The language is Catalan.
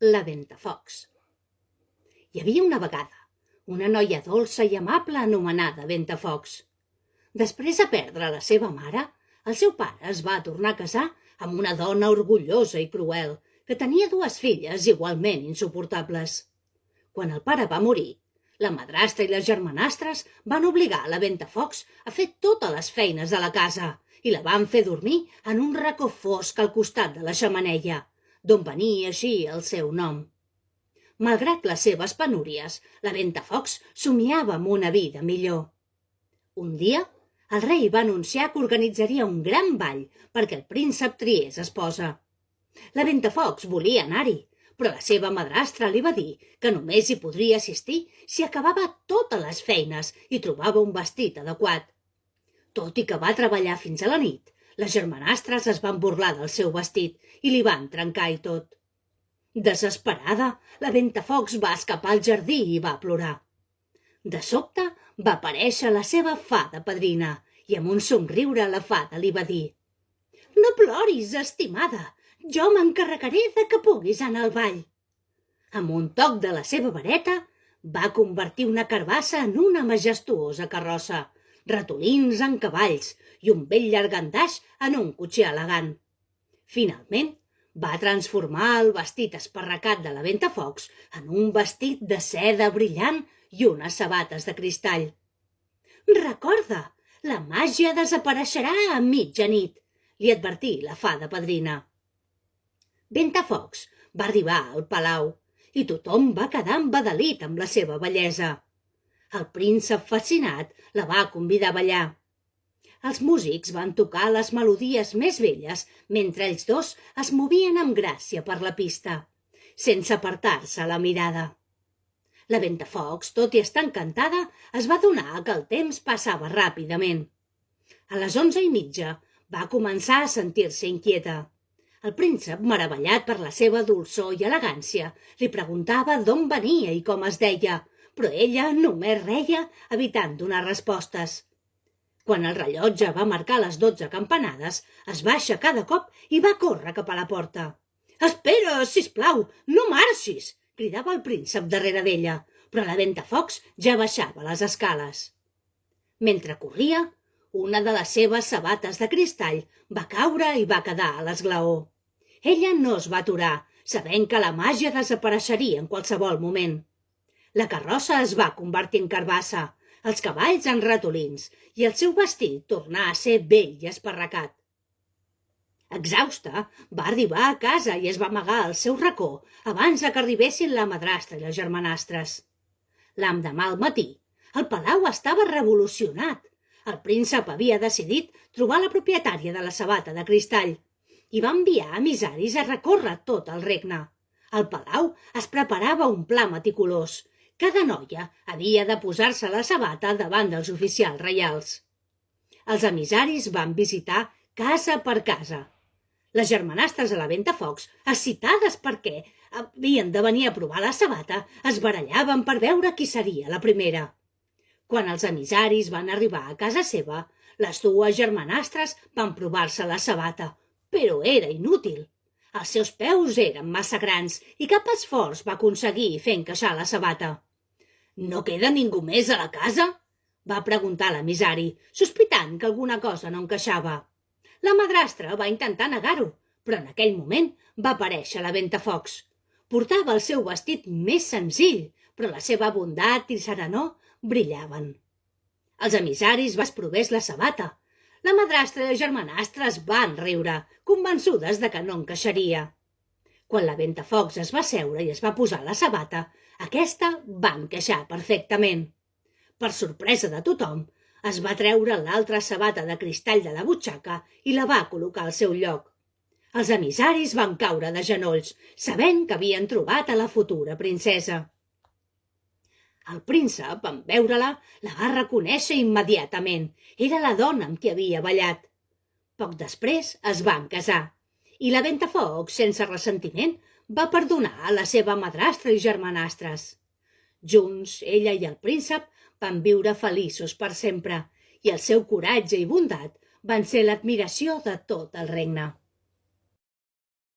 La Ventafocs. Hi havia una vegada una noia dolça i amable anomenada Ventafocs. Després de perdre la seva mare, el seu pare es va tornar a casar amb una dona orgullosa i cruel que tenia dues filles igualment insuportables. Quan el pare va morir, la madrastra i les germanastres van obligar la Ventafocs a fer totes les feines de la casa i la van fer dormir en un racó fosc al costat de la xemeneia, d'on venia així el seu nom. Malgrat les seves penúries, la Ventafocs somiava amb una vida millor. Un dia, el rei va anunciar que organitzaria un gran ball perquè el príncep triés esposa. La Ventafocs volia anar-hi, però la seva madrastra li va dir que només hi podria assistir si acabava totes les feines i trobava un vestit adequat. Tot i que va treballar fins a la nit, les germanastres es van burlar del seu vestit i li van trencar i tot. Desesperada, la Ventafocs va escapar al jardí i va plorar. De sobte va aparèixer la seva fada padrina i amb un somriure la fada li va dir: «No ploris, estimada, jo m'encarregaré de que puguis anar al ball». Amb un toc de la seva vareta va convertir una carbassa en una majestuosa carrossa, ratolins en cavalls i un vell llangardaix en un cotxer elegant. Finalment, va transformar el vestit esparracat de la Ventafocs en un vestit de seda brillant i unes sabates de cristall. «Recorda, la màgia desapareixerà a mitjanit», li advertí la fada padrina. Ventafocs va arribar al palau i tothom va quedar embadalit amb la seva bellesa. El príncep fascinat la va convidar a ballar. Els músics van tocar les melodies més belles mentre ells dos es movien amb gràcia per la pista, sense apartar-se la mirada. La Ventafocs, tot i estar encantada, es va adonar que el temps passava ràpidament. A les 11:30 va començar a sentir-se inquieta. El príncep, meravellat per la seva dolçor i elegància, li preguntava d'on venia i com es deia, però ella només reia, evitant donar respostes. Quan el rellotge va marcar les 12 campanades, es va aixecar de cop i va córrer cap a la porta. «Espera, sisplau, no marxis!», cridava el príncep darrere d'ella, però la Ventafocs ja baixava les escales. Mentre corria, una de les seves sabates de cristall va caure i va quedar a l'esglaó. Ella no es va aturar, sabent que la màgia desapareixeria en qualsevol moment. La carrossa es va convertir en carbassa, els cavalls en ratolins i el seu vestit tornà a ser vell i esparracat. Exhausta, va arribar a casa i es va amagar al seu racó abans que arribessin la madrastra i les germanastres. L'endemà al matí, el palau estava revolucionat. El príncep havia decidit trobar la propietària de la sabata de cristall i va enviar emissaris a recórrer tot el regne. Al palau es preparava un pla meticulós. Cada noia havia de posar-se la sabata davant dels oficials reials. Els emissaris van visitar casa per casa. Les germanastres de la Ventafocs, excitades perquè havien de venir a provar la sabata, es barallaven per veure qui seria la primera. Quan els emissaris van arribar a casa seva, les dues germanastres van provar-se la sabata, però era inútil. Els seus peus eren massa grans i cap esforç va aconseguir fer encaixar la sabata. «No queda ningú més a la casa?», va preguntar l'emissari, sospitant que alguna cosa no encaixava. La madrastra va intentar negar-ho, però en aquell moment va aparèixer la Ventafocs. Portava el seu vestit més senzill, però la seva bondat i serenor brillaven. Els emissaris van provés la sabata. La madrastra i les germanastres van riure, convençudes de que no encaixaria. Quan la Ventafocs es va seure i es va posar la sabata, aquesta va encaixar perfectament. Per sorpresa de tothom, es va treure l'altra sabata de cristall de la butxaca i la va col·locar al seu lloc. Els emissaris van caure de genolls, sabent que havien trobat a la futura princesa. El príncep, en veure-la, la va reconèixer immediatament. Era la dona amb qui havia ballat. Poc després es van casar, i la Ventafocs, sense ressentiment, va perdonar a la seva madrastra i germanastres. Junts, ella i el príncep van viure feliços per sempre, i el seu coratge i bondat van ser l'admiració de tot el regne.